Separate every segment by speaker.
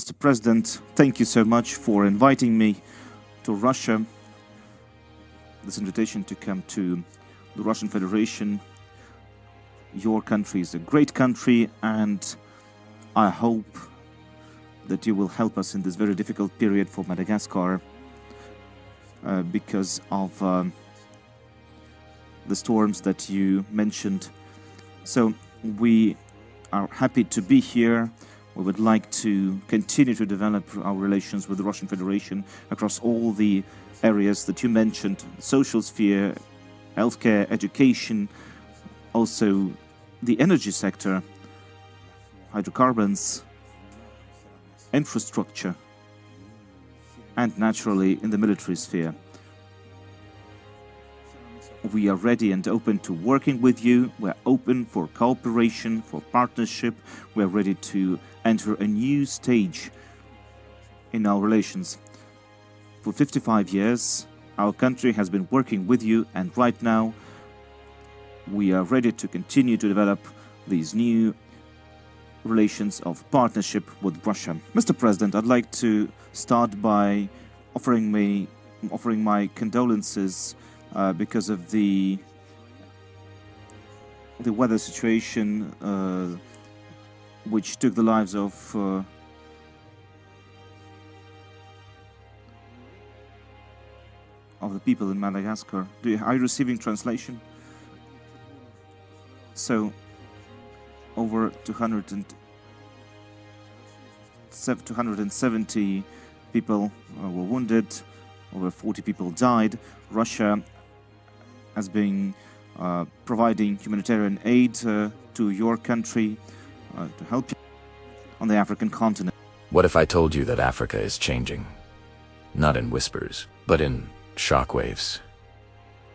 Speaker 1: Mr. President, thank you so much for inviting me to Russia. This invitation to come to the Russian Federation. Your country is a great country, and I hope that you will help us in this very difficult period for Madagascar because of the storms that you mentioned. So we are happy to be here. We would like to continue to develop our relations with the Russian Federation across all the areas that you mentioned: social sphere, healthcare, education, also the energy sector, hydrocarbons, infrastructure, and naturally in the military sphere. We are ready and open to working with you. We're open for cooperation, for partnership. We're ready to enter a new stage in our relations. For 55 years, our country has been working with you, and right now we are ready to continue to develop these new relations of partnership with Russia. Mr. President, I'd like to start by offering my condolences because of the weather situation which took the lives of the people in Madagascar. Are you receiving translation? So, over 270 people were wounded, over 40 people died. Russia has been providing humanitarian aid to your country to help you on the African continent.
Speaker 2: What if I told you that Africa is changing? Not in whispers, but in shockwaves.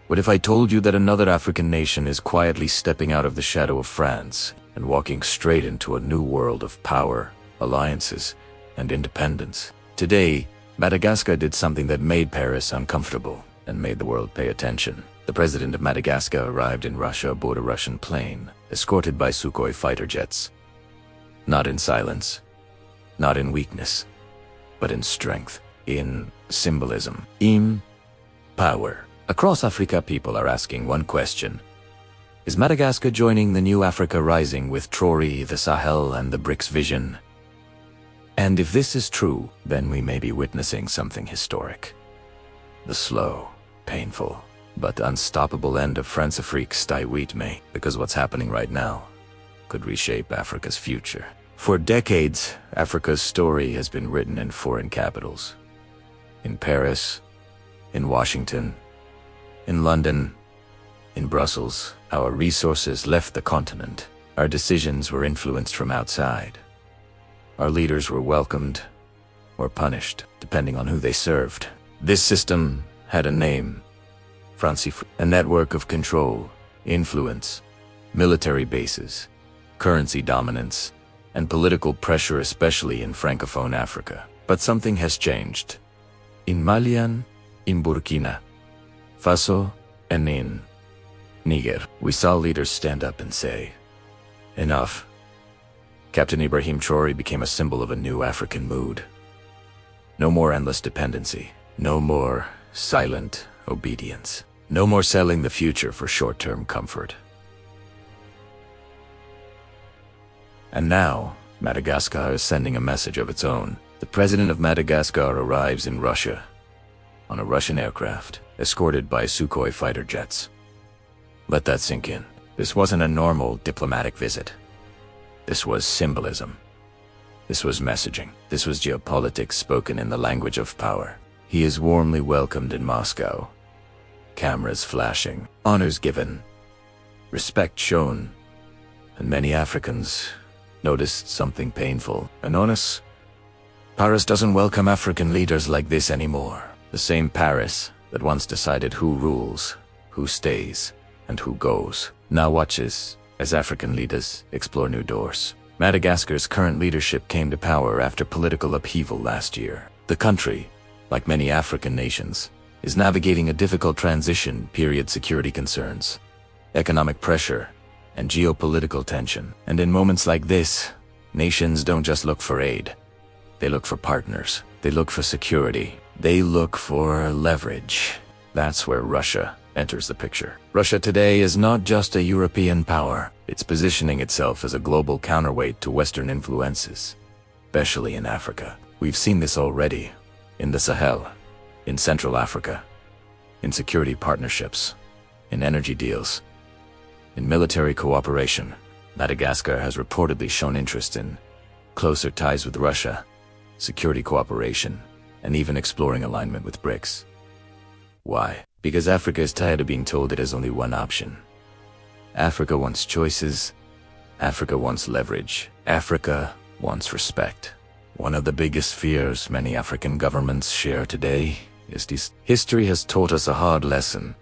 Speaker 2: What if I told you that another African nation is quietly stepping out of the shadow of France and walking straight into a new world of power, alliances, and independence? Today, Madagascar did something that made Paris uncomfortable and made the world pay attention. The president of Madagascar arrived in Russia aboard a Russian plane, escorted by Sukhoi fighter jets. Not in silence, not in weakness, but in strength, in symbolism, in power. Across Africa, people are asking one question: is Madagascar joining the new Africa rising with Traoré, the Sahel, and the BRICS vision? And if this is true, then we may be witnessing something historic. The slow, painful, but unstoppable end of France-Afrique Staiwitme, because what's happening right now could reshape Africa's future. For decades, Africa's story has been written in foreign capitals. In Paris, in Washington, in London, in Brussels. Our resources left the continent. Our decisions were influenced from outside. Our leaders were welcomed or punished, depending on who they served. This system had a name: France-Afrique, a network of control, influence, military bases, currency dominance, and political pressure, especially in Francophone Africa. But something has changed. In Mali, in Burkina Faso, and in Niger, we saw leaders stand up and say, enough. Captain Ibrahim Traoré became a symbol of a new African mood. No more endless dependency. No more silent obedience. No more selling the future for short-term comfort. And now, Madagascar is sending a message of its own. The president of Madagascar arrives in Russia on a Russian aircraft, escorted by Sukhoi fighter jets. Let that sink in. This wasn't a normal diplomatic visit. This was symbolism. This was messaging. This was geopolitics spoken in the language of power. He is warmly welcomed in Moscow. Cameras flashing, honors given, respect shown, and many Africans noticed something painful. Anonis, Paris doesn't welcome African leaders like this anymore. The same Paris that once decided who rules, who stays, and who goes, now watches as African leaders explore new doors. Madagascar's current leadership came to power after political upheaval last year. The country, like many African nations, is navigating a difficult transition period: security concerns, economic pressure, and geopolitical tension. And in moments like this, nations don't just look for aid. They look for partners. They look for security. They look for leverage. That's where Russia enters the picture. Russia today is not just a European power. It's positioning itself as a global counterweight to Western influences, especially in Africa. We've seen this already in the Sahel, in Central Africa, in security partnerships, in energy deals, in military cooperation. Madagascar has reportedly shown interest in closer ties with Russia, security cooperation, and even exploring alignment with BRICS. Why? Because Africa is tired of being told it has only one option. Africa wants choices. Africa wants leverage. Africa wants respect. One of the biggest fears many African governments share today is this. History has taught us a hard lesson.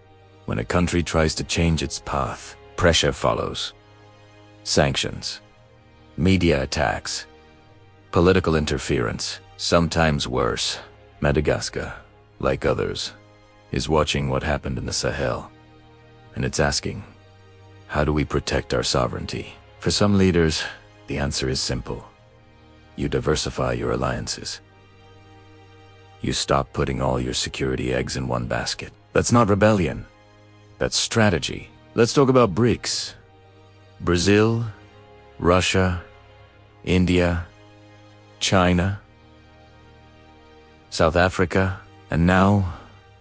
Speaker 2: When a country tries to change its path, pressure follows. Sanctions, media attacks, political interference, sometimes worse. Madagascar, like others, is watching what happened in the Sahel, and it's asking, how do we protect our sovereignty? For some leaders, the answer is simple. You diversify your alliances. You stop putting all your security eggs in one basket. That's not rebellion. That's strategy. Let's talk about BRICS. Brazil, Russia, India, China, South Africa, and now,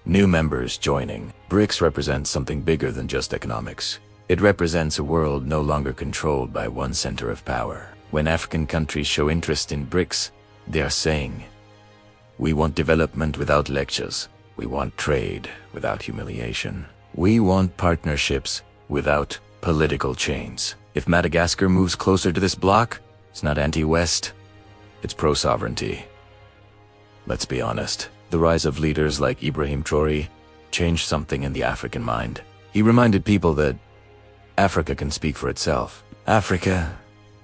Speaker 2: new members joining. BRICS represents something bigger than just economics. It represents a world no longer controlled by one center of power. When African countries show interest in BRICS, they are saying, we want development without lectures. We want trade without humiliation. We want partnerships without political chains. If Madagascar moves closer to this bloc, it's not anti-West, it's pro-sovereignty. Let's be honest, the rise of leaders like Ibrahim Traoré changed something in the African mind. He reminded people that Africa can speak for itself. Africa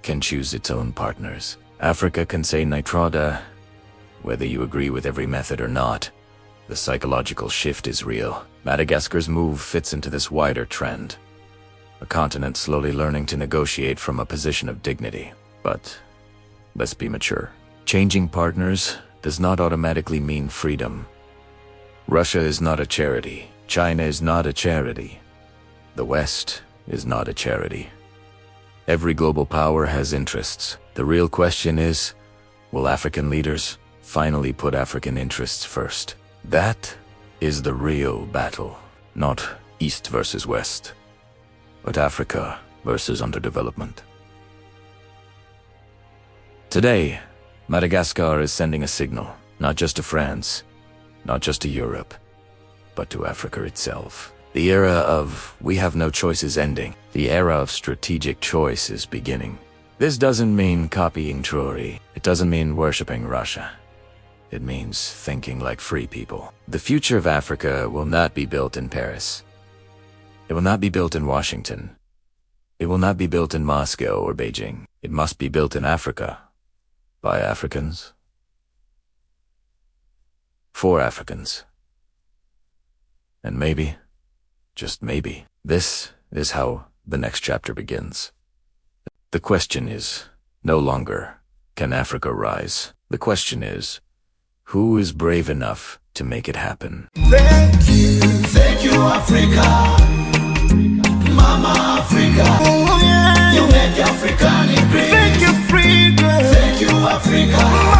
Speaker 2: can choose its own partners. Africa can say Nitrada, whether you agree with every method or not. The psychological shift is real. Madagascar's move fits into this wider trend. A continent slowly learning to negotiate from a position of dignity. But let's be mature. Changing partners does not automatically mean freedom. Russia is not a charity. China is not a charity. The West is not a charity. Every global power has interests. The real question is, will African leaders finally put African interests first? That is the real battle. Not East versus West, but Africa versus underdevelopment. Today, Madagascar is sending a signal, not just to France, not just to Europe, but to Africa itself. The era of we have no choice is ending. The era of strategic choice is beginning. This doesn't mean copying Traoré. It doesn't mean worshipping Russia. It means thinking like free people. The future of Africa will not be built in Paris. It will not be built in Washington. It will not be built in Moscow or Beijing. It must be built in Africa. By Africans. For Africans. And maybe, just maybe, this is how the next chapter begins. The question is no longer, can Africa rise? The question is, who is brave enough to make it happen?
Speaker 3: Thank you, Africa, Mama Africa. Oh, yeah. You make Africa great. Thank you, freedom. Thank you, Africa.